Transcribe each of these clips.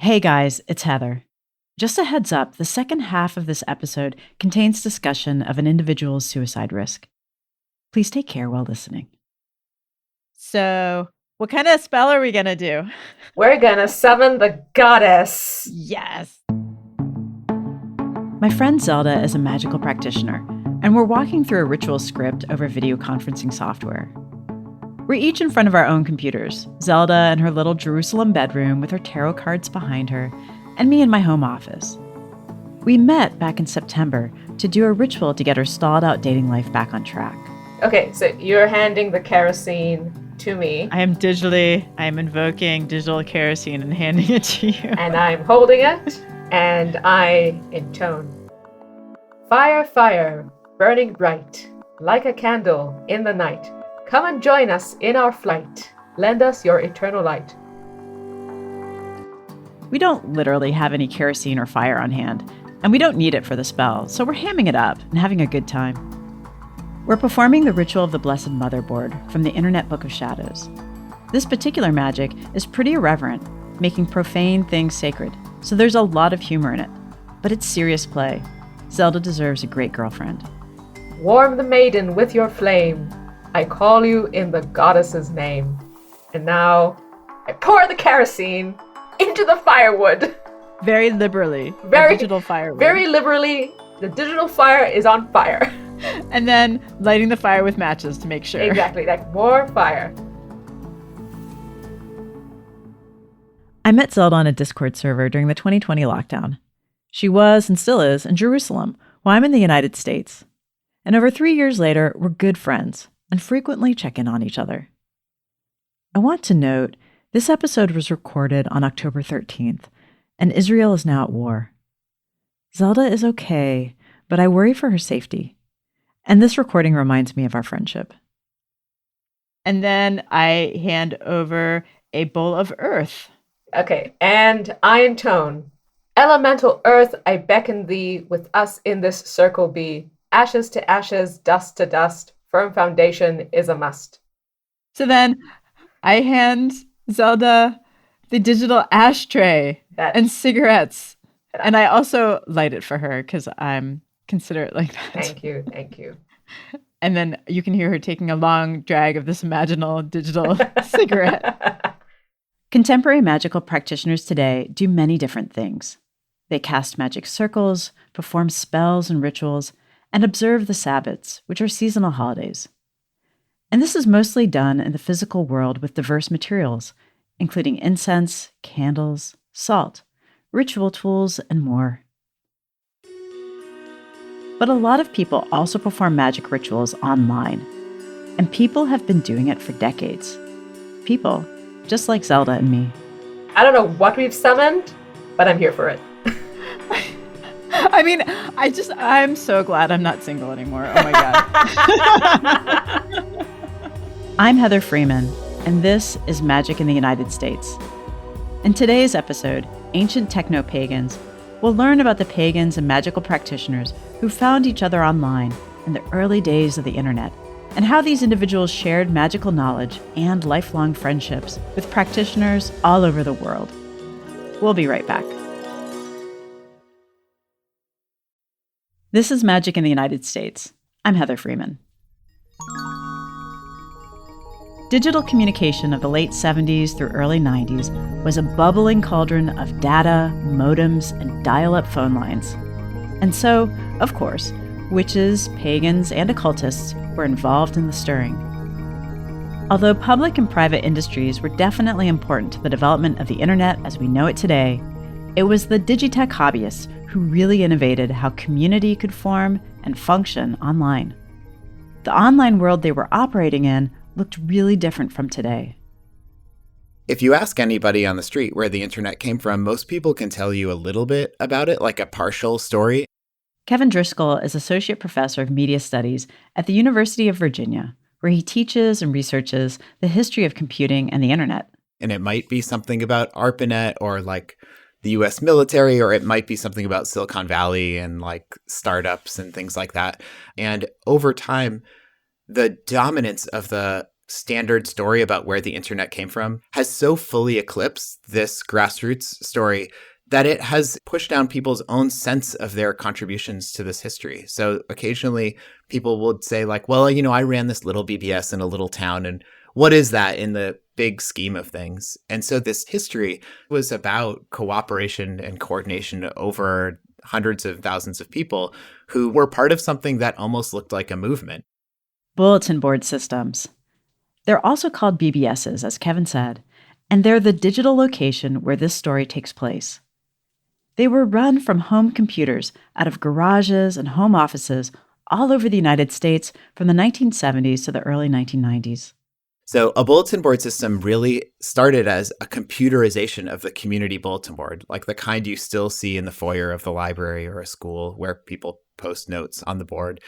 Hey guys, it's Heather. Just a heads up, the second half of this episode contains discussion of an individual's suicide risk. Please take care while listening. So, what kind of spell are we going to do? We're gonna summon the goddess. Yes. My friend Zelda is a magical practitioner, and we're walking through a ritual script over video conferencing software. We're each in front of our own computers, Zelda in her little Jerusalem bedroom with her tarot cards behind her, and me in my home office. We met back in September to do a ritual to get her stalled out dating life back on track. Okay, so you're handing the kerosene to me. I am invoking digital kerosene and handing it to you. And I'm holding it, and I intone. Fire, fire, burning bright, like a candle in the night. Come and join us in our flight. Lend us your eternal light. We don't literally have any kerosene or fire on hand, and we don't need it for the spell, so we're hamming it up and having a good time. We're performing the Ritual of the Blessed Motherboard from the Internet Book of Shadows. This particular magic is pretty irreverent, making profane things sacred, so there's a lot of humor in it. But it's serious play. Zelda deserves a great girlfriend. Warm the maiden with your flame. I call you in the goddess's name. And now, I pour the kerosene into the firewood. Very liberally. Digital firewood. Very liberally, the digital fire is on fire. And then lighting the fire with matches to make sure. Exactly, like more fire. I met Zelda on a Discord server during the 2020 lockdown. She was, and still is, in Jerusalem, while I'm in the United States. And over 3 years later, we're good friends and frequently check in on each other. I want to note, this episode was recorded on October 13th, and Israel is now at war. Zelda is okay, but I worry for her safety. And this recording reminds me of our friendship. And then I hand over a bowl of earth. Okay, and I intone. Elemental earth, I beckon thee, with us in this circle be. Ashes to ashes, dust to dust, firm foundation is a must. So then I hand Zelda the digital ashtray and cigarettes. And I also light it for her because I'm considerate like that. Thank you. And then you can hear her taking a long drag of this imaginal digital cigarette. Contemporary magical practitioners today do many different things. They cast magic circles, perform spells and rituals, and observe the Sabbats, which are seasonal holidays. And this is mostly done in the physical world with diverse materials, including incense, candles, salt, ritual tools, and more. But a lot of people also perform magic rituals online, and people have been doing it for decades. People just like Zelda and me. I don't know what we've summoned, but I'm here for it. I mean, I'm so glad I'm not single anymore. Oh my God. I'm Heather Freeman, and this is Magic in the United States. In today's episode, Ancient Technopagans, we'll learn about the pagans and magical practitioners who found each other online in the early days of the internet, and how these individuals shared magical knowledge and lifelong friendships with practitioners all over the world. We'll be right back. This is Magic in the United States. I'm Heather Freeman. Digital communication of the late 70s through early 90s was a bubbling cauldron of data, modems, and dial-up phone lines. And so, of course, witches, pagans, and occultists were involved in the stirring. Although public and private industries were definitely important to the development of the internet as we know it today, it was the digitech hobbyists who really innovated how community could form and function online. The online world they were operating in looked really different from today. If you ask anybody on the street where the internet came from, most people can tell you a little bit about it, like a partial story. Kevin Driscoll is Associate Professor of Media Studies at the University of Virginia, where he teaches and researches the history of computing and the internet. And it might be something about ARPANET or like the US military, or it might be something about Silicon Valley and like startups and things like that. And over time, the dominance of the standard story about where the internet came from has so fully eclipsed this grassroots story that it has pushed down people's own sense of their contributions to this history. So occasionally people would say like, well, I ran this little BBS in a little town, and what is that in the big scheme of things? And so this history was about cooperation and coordination over hundreds of thousands of people who were part of something that almost looked like a movement. Bulletin board systems. They're also called BBSs, as Kevin said, and they're the digital location where this story takes place. They were run from home computers out of garages and home offices all over the United States from the 1970s to the early 1990s. So a bulletin board system really started as a computerization of the community bulletin board, like the kind you still see in the foyer of the library or a school where people post notes on the board.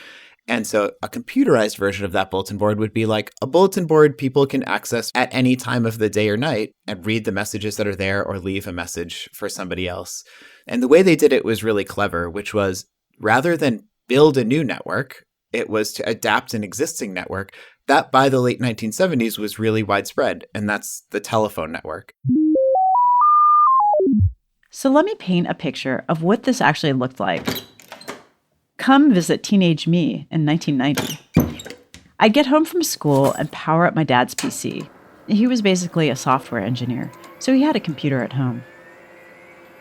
And so a computerized version of that bulletin board would be like a bulletin board people can access at any time of the day or night and read the messages that are there or leave a message for somebody else. And the way they did it was really clever, which was rather than build a new network, it was to adapt an existing network that by the late 1970s was really widespread, and that's the telephone network. So let me paint a picture of what this actually looked like. Come visit teenage me in 1990. I'd get home from school and power up my dad's PC. He was basically a software engineer, so he had a computer at home.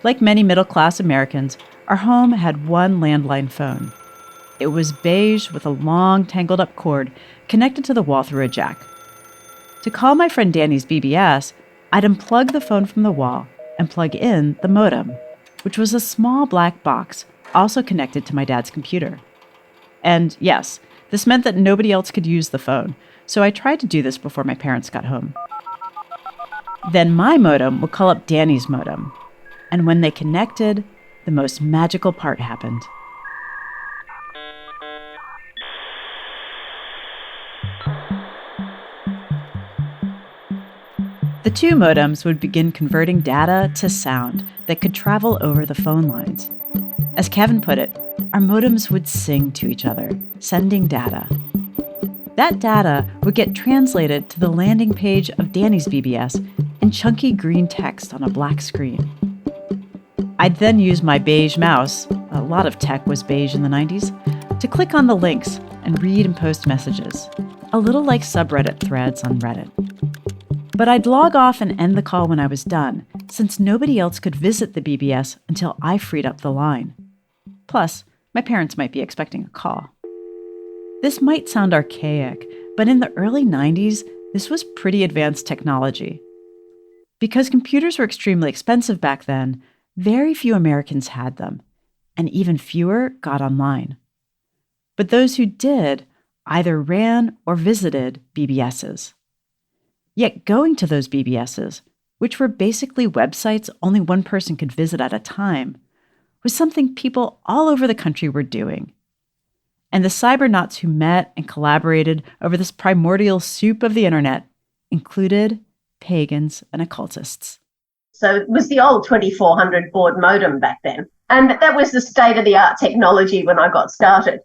Like many middle-class Americans, our home had one landline phone. It was beige with a long, tangled-up cord connected to the wall through a jack. To call my friend Danny's BBS, I'd unplug the phone from the wall and plug in the modem, which was a small black box also connected to my dad's computer. And yes, this meant that nobody else could use the phone, so I tried to do this before my parents got home. Then my modem would call up Danny's modem, and when they connected, the most magical part happened. The two modems would begin converting data to sound that could travel over the phone lines. As Kevin put it, our modems would sing to each other, sending data. That data would get translated to the landing page of Danny's BBS in chunky green text on a black screen. I'd then use my beige mouse, a lot of tech was beige in the 90s, to click on the links and read and post messages, a little like subreddit threads on Reddit. But I'd log off and end the call when I was done, since nobody else could visit the BBS until I freed up the line. Plus, my parents might be expecting a call. This might sound archaic, but in the early 90s, this was pretty advanced technology. Because computers were extremely expensive back then, very few Americans had them, and even fewer got online. But those who did either ran or visited BBSs. Yet going to those BBSs, which were basically websites only one person could visit at a time, was something people all over the country were doing. And the cybernauts who met and collaborated over this primordial soup of the internet included pagans and occultists. So it was the old 2400 baud modem back then. And that was the state-of-the-art technology when I got started.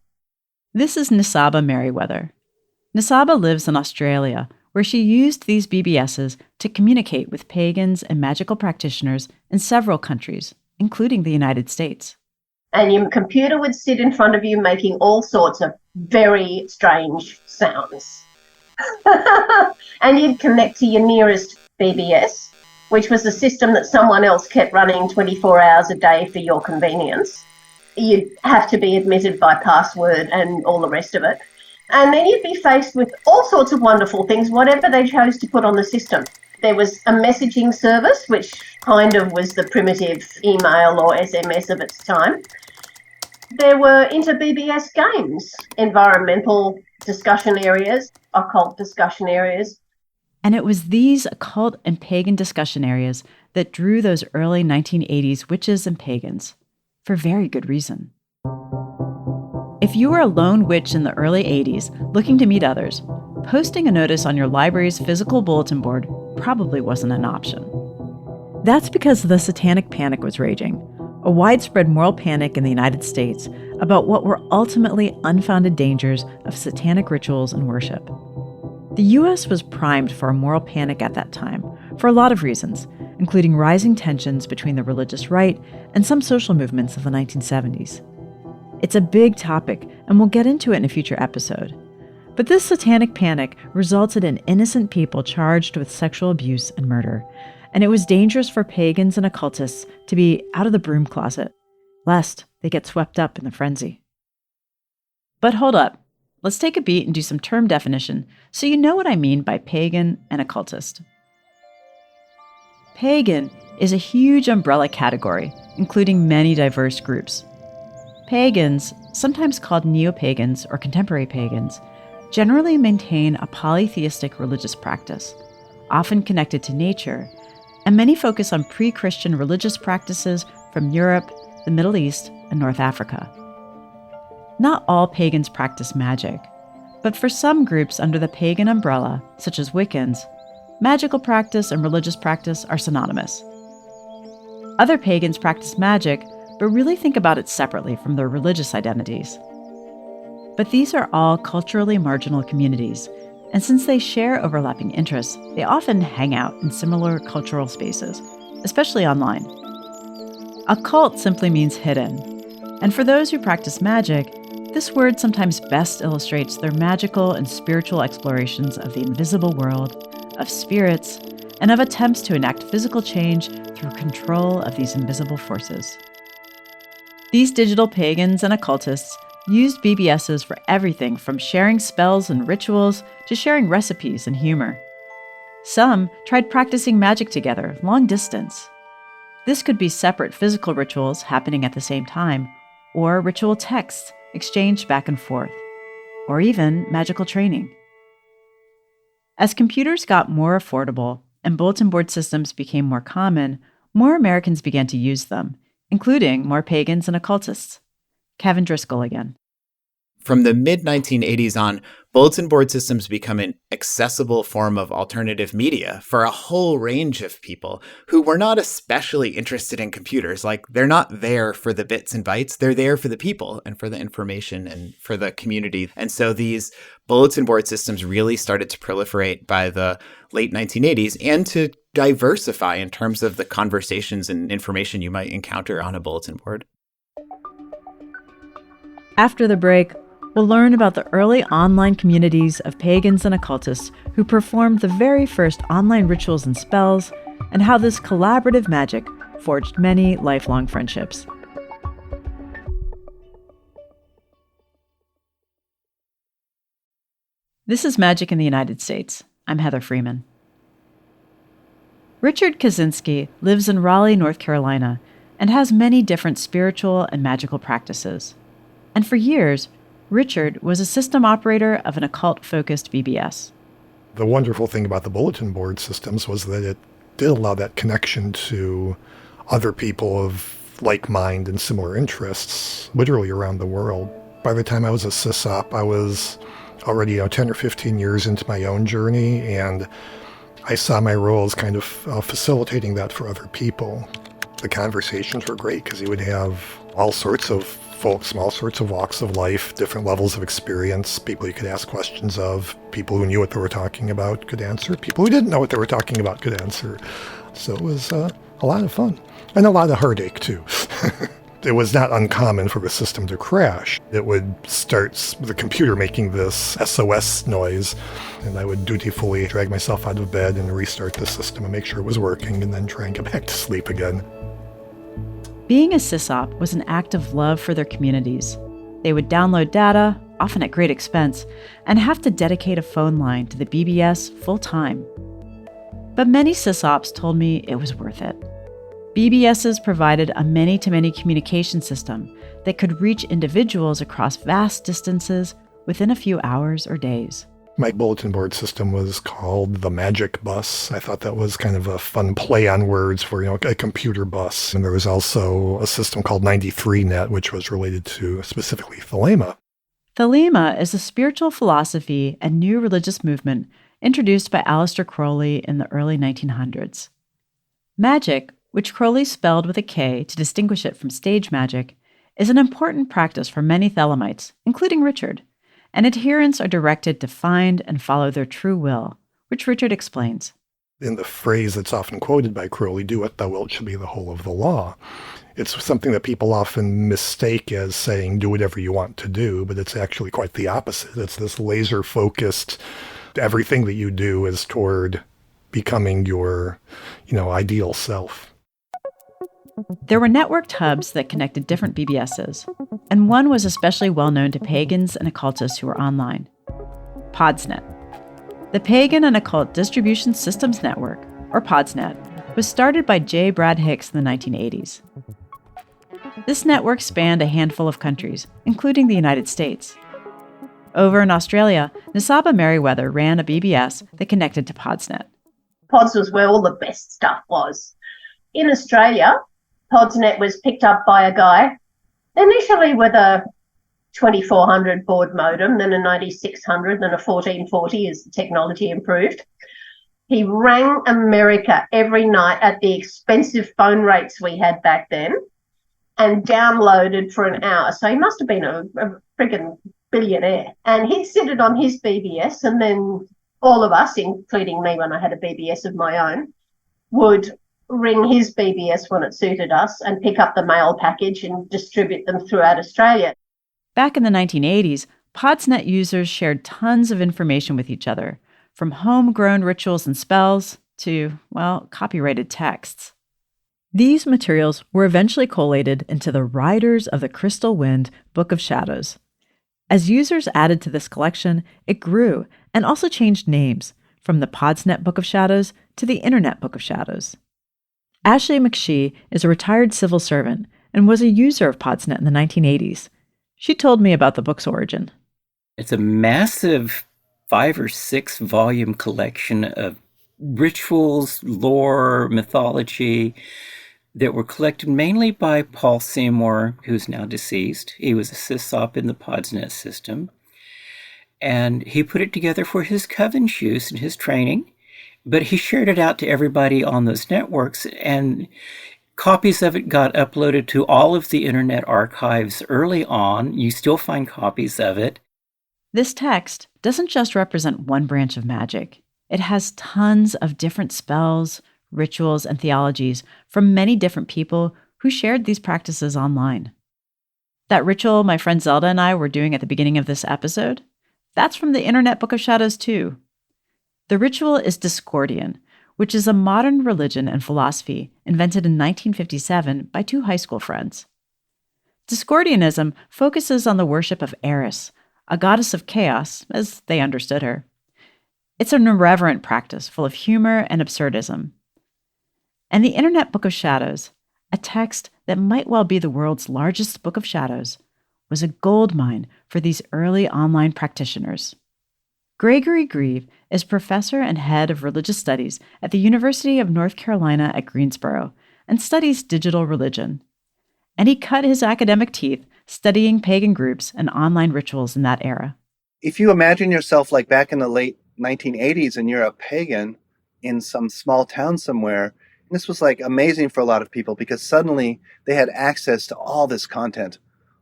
This is Nisaba Merriweather. Nisaba lives in Australia, where she used these BBSs to communicate with pagans and magical practitioners in several countries, including the United States. And your computer would sit in front of you making all sorts of very strange sounds. And you'd connect to your nearest BBS, which was a system that someone else kept running 24 hours a day for your convenience. You'd have to be admitted by password and all the rest of it. And then you'd be faced with all sorts of wonderful things, whatever they chose to put on the system. There was a messaging service, which kind of was the primitive email or SMS of its time. There were inter-BBS games, environmental discussion areas, occult discussion areas. And it was these occult and pagan discussion areas that drew those early 1980s witches and pagans, for very good reason. If you were a lone witch in the early 80s looking to meet others, posting a notice on your library's physical bulletin board probably wasn't an option. That's because the Satanic Panic was raging, a widespread moral panic in the United States about what were ultimately unfounded dangers of satanic rituals and worship. The US was primed for a moral panic at that time, for a lot of reasons, including rising tensions between the religious right and some social movements of the 1970s. It's a big topic, and we'll get into it in a future episode. But this satanic panic resulted in innocent people charged with sexual abuse and murder, and it was dangerous for pagans and occultists to be out of the broom closet, lest they get swept up in the frenzy. But hold up. Let's take a beat and do some term definition so you know what I mean by pagan and occultist. Pagan is a huge umbrella category, including many diverse groups. Pagans, sometimes called neo-pagans or contemporary pagans, generally maintain a polytheistic religious practice, often connected to nature, and many focus on pre-Christian religious practices from Europe, the Middle East, and North Africa. Not all pagans practice magic, but for some groups under the pagan umbrella, such as Wiccans, magical practice and religious practice are synonymous. Other pagans practice magic, but really think about it separately from their religious identities. But these are all culturally marginal communities, and since they share overlapping interests, they often hang out in similar cultural spaces, especially online. Occult simply means hidden, and for those who practice magic, this word sometimes best illustrates their magical and spiritual explorations of the invisible world, of spirits, and of attempts to enact physical change through control of these invisible forces. These digital pagans and occultists used BBSs for everything from sharing spells and rituals to sharing recipes and humor. Some tried practicing magic together, long distance. This could be separate physical rituals happening at the same time, or ritual texts exchanged back and forth, or even magical training. As computers got more affordable and bulletin board systems became more common, more Americans began to use them, including more pagans and occultists. Kevin Driscoll again. From the mid-1980s on, bulletin board systems become an accessible form of alternative media for a whole range of people who were not especially interested in computers. Like, they're not there for the bits and bytes. They're there for the people and for the information and for the community. And so these bulletin board systems really started to proliferate by the late 1980s and to diversify in terms of the conversations and information you might encounter on a bulletin board. After the break, we'll learn about the early online communities of pagans and occultists who performed the very first online rituals and spells, and how this collaborative magic forged many lifelong friendships. This is Magic in the United States. I'm Heather Freeman. Richard Kaczynski lives in Raleigh, North Carolina, and has many different spiritual and magical practices. And for years, Richard was a system operator of an occult-focused BBS. The wonderful thing about the bulletin board systems was that it did allow that connection to other people of like mind and similar interests, literally around the world. By the time I was a sysop, I was already 10 or 15 years into my own journey, and I saw my role as kind of facilitating that for other people. The conversations were great because you would have all sorts of folks from all sorts of walks of life, different levels of experience, people you could ask questions of, people who knew what they were talking about could answer, people who didn't know what they were talking about could answer. So it was a lot of fun, and a lot of heartache too. It was not uncommon for the system to crash. It would start the computer making this SOS noise, and I would dutifully drag myself out of bed and restart the system and make sure it was working, and then try and get back to sleep again. Being a sysop was an act of love for their communities. They would download data, often at great expense, and have to dedicate a phone line to the BBS full-time. But many sysops told me it was worth it. BBSs provided a many-to-many communication system that could reach individuals across vast distances within a few hours or days. My bulletin board system was called the Magic Bus. I thought that was kind of a fun play on words for, a computer bus. And there was also a system called 93Net, which was related to specifically Thelema. Thelema is a spiritual philosophy and new religious movement introduced by Aleister Crowley in the early 1900s. Magic, which Crowley spelled with a K to distinguish it from stage magic, is an important practice for many Thelemites, including Richard, and adherents are directed to find and follow their true will, which Richard explains. In the phrase that's often quoted by Crowley, "do what thou wilt shall be the whole of the law," it's something that people often mistake as saying do whatever you want to do, but it's actually quite the opposite. It's this laser-focused, everything that you do is toward becoming your, ideal self. There were networked hubs that connected different BBSs, and one was especially well known to pagans and occultists who were online: Podsnet. The Pagan and Occult Distribution Systems Network, or Podsnet, was started by J. Brad Hicks in the 1980s. This network spanned a handful of countries, including the United States. Over in Australia, Nisaba Merriweather ran a BBS that connected to Podsnet. Pods was where all the best stuff was. In Australia, Podsnet was picked up by a guy, initially with a 2400 baud modem, then a 9600, then a 1440 as the technology improved. He rang America every night at the expensive phone rates we had back then and downloaded for an hour. So he must have been a friggin' billionaire. And he'd sit it on his BBS, and then all of us, including me when I had a BBS of my own, would ring his BBS when it suited us and pick up the mail package and distribute them throughout Australia. Back in the 1980s, Podsnet users shared tons of information with each other, from homegrown rituals and spells to, copyrighted texts. These materials were eventually collated into the Riders of the Crystal Wind Book of Shadows. As users added to this collection, it grew and also changed names, from the Podsnet Book of Shadows to the Internet Book of Shadows. Ashley McShee is a retired civil servant and was a user of Podsnet in the 1980s. She told me about the book's origin. It's a massive 5 or 6 volume collection of rituals, lore, mythology that were collected mainly by Paul Seymour, who's now deceased. He was a sysop in the Podsnet system. And he put it together for his coven's use and his training. But he shared it out to everybody on those networks, and copies of it got uploaded to all of the internet archives early on. You still find copies of it. This text doesn't just represent one branch of magic. It has tons of different spells, rituals, and theologies from many different people who shared these practices online. That ritual my friend Zelda and I were doing at the beginning of this episode, that's from the Internet Book of Shadows too. The ritual is Discordian, which is a modern religion and philosophy invented in 1957 by 2 high school friends. Discordianism focuses on the worship of Eris, a goddess of chaos, as they understood her. It's an irreverent practice full of humor and absurdism. And the Internet Book of Shadows, a text that might well be the world's largest book of shadows, was a goldmine for these early online practitioners. Gregory Grieve is professor and head of religious studies at the University of North Carolina at Greensboro and studies digital religion. And he cut his academic teeth studying pagan groups and online rituals in that era. If you imagine yourself like back in the late 1980s and you're a pagan in some small town somewhere, this was like amazing for a lot of people because suddenly they had access to all this content.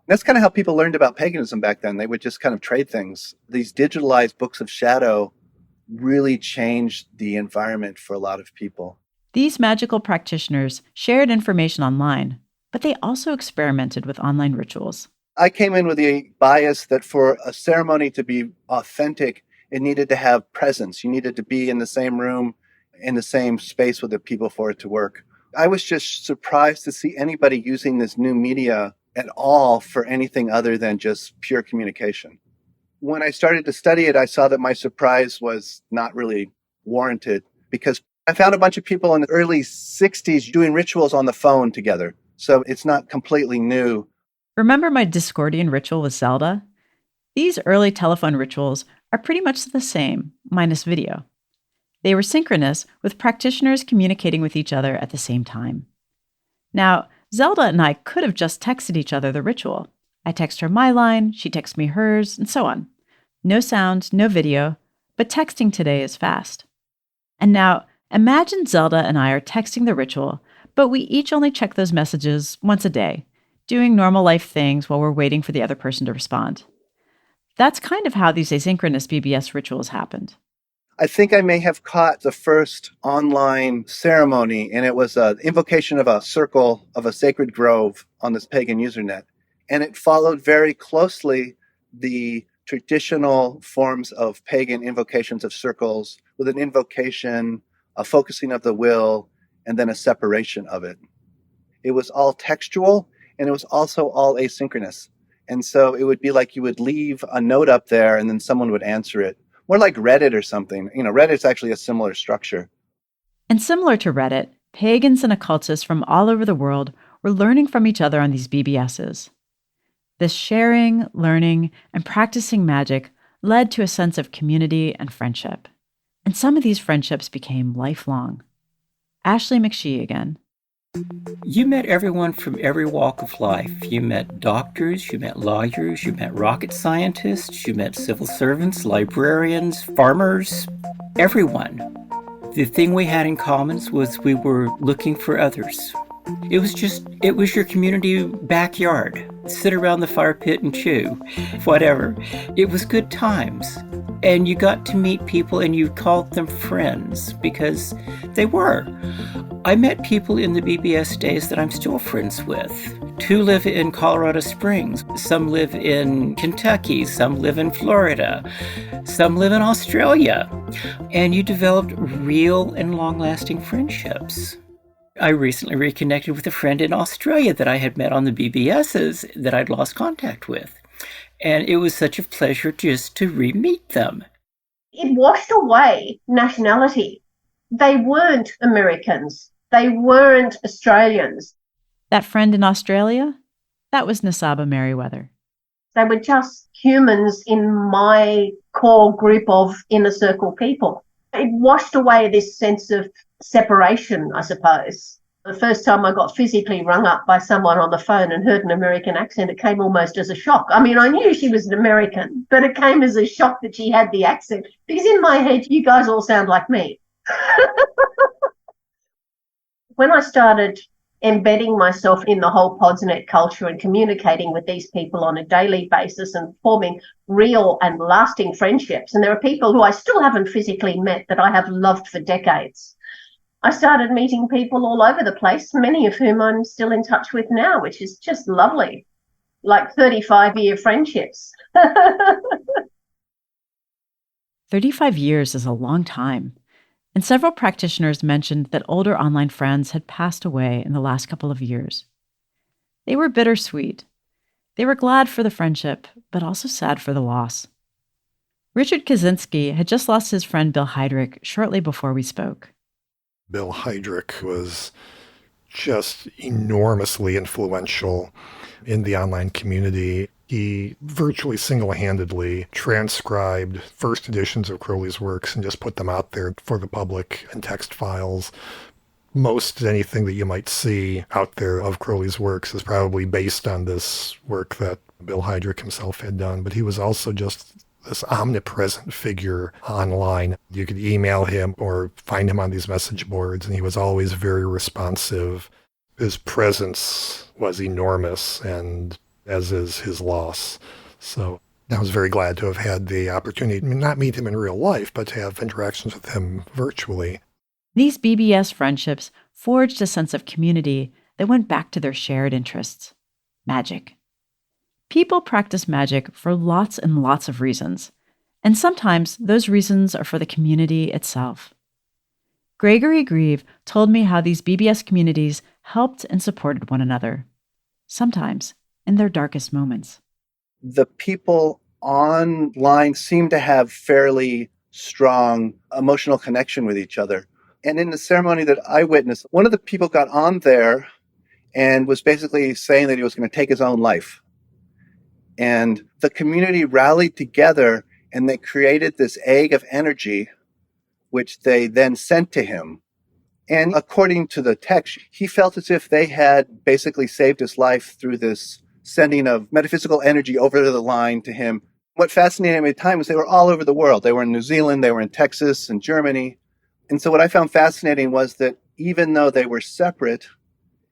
That's kind of how people learned about paganism back then. They would just kind of trade things. These digitalized books of shadow really changed the environment for a lot of people. These magical practitioners shared information online, but they also experimented with online rituals. I came in with a bias that for a ceremony to be authentic, it needed to have presence. You needed to be in the same room, in the same space with the people for it to work. I was just surprised to see anybody using this new media at all for anything other than just pure communication. When I started to study it, I saw that my surprise was not really warranted because I found a bunch of people in the early 60s doing rituals on the phone together. So it's not completely new. Remember my Discordian ritual with Zelda? These early telephone rituals are pretty much the same, minus video. They were synchronous, with practitioners communicating with each other at the same time. Now, Zelda and I could have just texted each other the ritual. I text her my line, she texts me hers, and so on. No sound, no video, but texting today is fast. And now, imagine Zelda and I are texting the ritual, but we each only check those messages once a day, doing normal life things while we're waiting for the other person to respond. That's kind of how these asynchronous BBS rituals happened. I think I may have caught the first online ceremony, and it was an invocation of a circle of a sacred grove on this pagan usernet. And it followed very closely the traditional forms of pagan invocations of circles, with an invocation, a focusing of the will, and then a separation of it. It was all textual, and it was also all asynchronous. And so it would be like you would leave a note up there, and then someone would answer it. More like Reddit or something. Reddit's actually a similar structure. And similar to Reddit, pagans and occultists from all over the world were learning from each other on these BBSs. This sharing, learning, and practicing magic led to a sense of community and friendship. And some of these friendships became lifelong. Ashley McShee again. You met everyone from every walk of life. You met doctors, you met lawyers, you met rocket scientists, you met civil servants, librarians, farmers, everyone. The thing we had in common was we were looking for others. It was your community backyard. Sit around the fire pit and chew, whatever. It was good times. And you got to meet people and you called them friends because they were. I met people in the BBS days that I'm still friends with. 2 live in Colorado Springs. Some live in Kentucky. Some live in Florida. Some live in Australia. And you developed real and long-lasting friendships. I recently reconnected with a friend in Australia that I had met on the BBSs that I'd lost contact with. And it was such a pleasure just to re-meet them. It washed away nationality. They weren't Americans. They weren't Australians. That friend in Australia? That was Nasaba Merriweather. They were just humans in my core group of inner circle people. It washed away this sense of separation, I suppose. The first time I got physically rung up by someone on the phone and heard an American accent, it came almost as a shock. I mean, I knew she was an American, but it came as a shock that she had the accent, because in my head, you guys all sound like me. When I started embedding myself in the whole Podsnet culture and communicating with these people on a daily basis and forming real and lasting friendships, and there are people who I still haven't physically met that I have loved for decades, I started meeting people all over the place, many of whom I'm still in touch with now, which is just lovely, like 35-year friendships. 35 years is a long time. And several practitioners mentioned that older online friends had passed away in the last couple of years. They were bittersweet. They were glad for the friendship, but also sad for the loss. Richard Kaczynski had just lost his friend Bill Heydrich shortly before we spoke. Bill Heydrich was just enormously influential in the online community. He virtually single-handedly transcribed first editions of Crowley's works and just put them out there for the public in text files. Most anything that you might see out there of Crowley's works is probably based on this work that Bill Heydrich himself had done, but he was also just this omnipresent figure online. You could email him or find him on these message boards, and he was always very responsive. His presence was enormous, and as is his loss. So I was very glad to have had the opportunity to not meet him in real life, but to have interactions with him virtually. These BBS friendships forged a sense of community that went back to their shared interests: magic. People practice magic for lots and lots of reasons, and sometimes those reasons are for the community itself. Gregory Grieve told me how these BBS communities helped and supported one another, sometimes in their darkest moments. The people online seem to have fairly strong emotional connection with each other. And in the ceremony that I witnessed, one of the people got on there and was basically saying that he was going to take his own life. And the community rallied together and they created this egg of energy, which they then sent to him. And according to the text, he felt as if they had basically saved his life through this sending of metaphysical energy over the line to him. What fascinated me at the time was they were all over the world. They were in New Zealand, they were in Texas and Germany. And so what I found fascinating was that even though they were separate,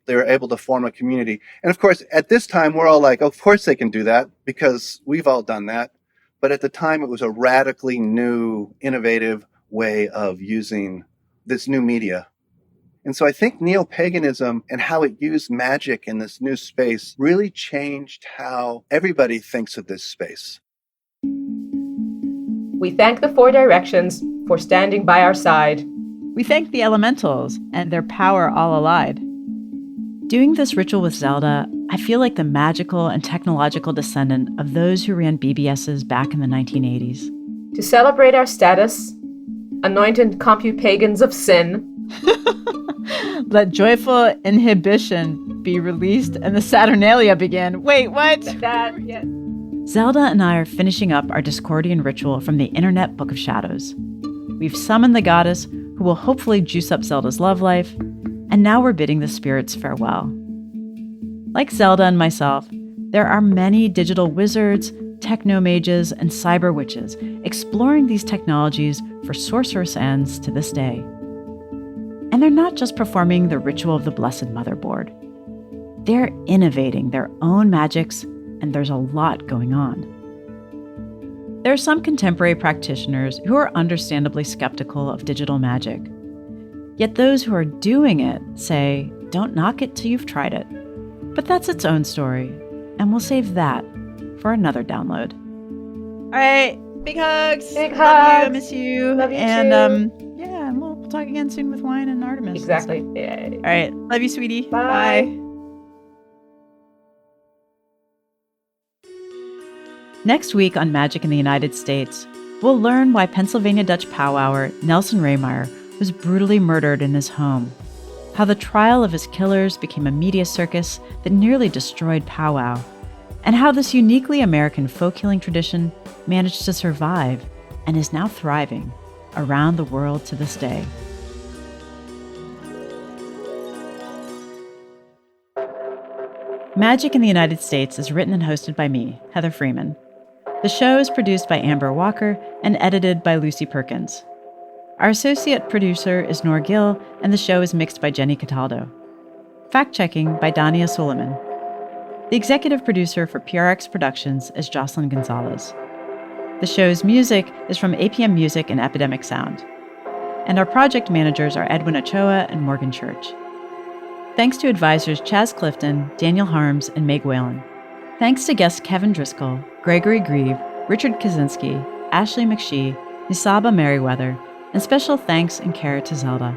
they were able to form a community. And of course, at this time, we're all like, of course they can do that because we've all done that. But at the time, it was a radically new, innovative way of using this new media. And so I think neo-paganism and how it used magic in this new space really changed how everybody thinks of this space. We thank the Four Directions for standing by our side. We thank the elementals and their power all allied. Doing this ritual with Zelda, I feel like the magical and technological descendant of those who ran BBSs back in the 1980s. To celebrate our status, anointed compupagans of sin, Let joyful inhibition be released and the Saturnalia begin. Wait, what? Zelda and I are finishing up our Discordian ritual from the Internet Book of Shadows. We've summoned the goddess who will hopefully juice up Zelda's love life, and now we're bidding the spirits farewell. Like Zelda and myself, there are many digital wizards, techno-mages, and cyber witches exploring these technologies for sorcerous ends to this day. And they're not just performing the ritual of the Blessed Motherboard. They're innovating their own magics, and there's a lot going on. There are some contemporary practitioners who are understandably skeptical of digital magic. Yet those who are doing it say, don't knock it till you've tried it. But that's its own story, and we'll save that for another download. All right, big hugs. Big Love hugs. you. I miss you. Love you and too. Yeah, and we'll talk again soon with wine and Artemis. Exactly. And Yeah. stuff. All right, love you, sweetie. Bye. Next week on Magic in the United States, we'll learn why Pennsylvania Dutch powwower Nelson Rehmeyer was brutally murdered in his home, how the trial of his killers became a media circus that nearly destroyed powwow, and how this uniquely American folk healing tradition managed to survive and is now thriving around the world to this day. Magic in the United States is written and hosted by me, Heather Freeman. The show is produced by Amber Walker and edited by Lucy Perkins. Our associate producer is Nor Gill, and the show is mixed by Jenny Cataldo. Fact-checking by Dania Suleiman. The executive producer for PRX Productions is Jocelyn Gonzalez. The show's music is from APM Music and Epidemic Sound. And our project managers are Edwin Ochoa and Morgan Church. Thanks to advisors Chaz Clifton, Daniel Harms, and Meg Whalen. Thanks to guests Kevin Driscoll, Gregory Grieve, Richard Kaczynski, Ashley McShee, Nisaba Merriweather, and special thanks and care to Zelda.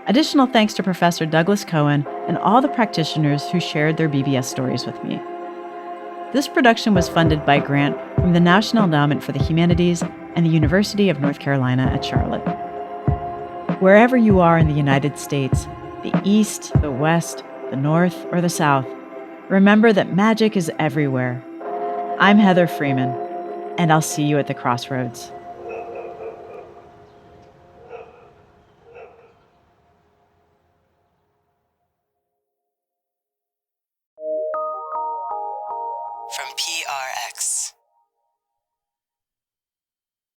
Additional thanks to Professor Douglas Cohen and all the practitioners who shared their BBS stories with me. This production was funded by a grant from the National Endowment for the Humanities and the University of North Carolina at Charlotte. Wherever you are in the United States, the East, the West, the North, or the South, remember that magic is everywhere. I'm Heather Freeman, and I'll see you at the crossroads. From PRX.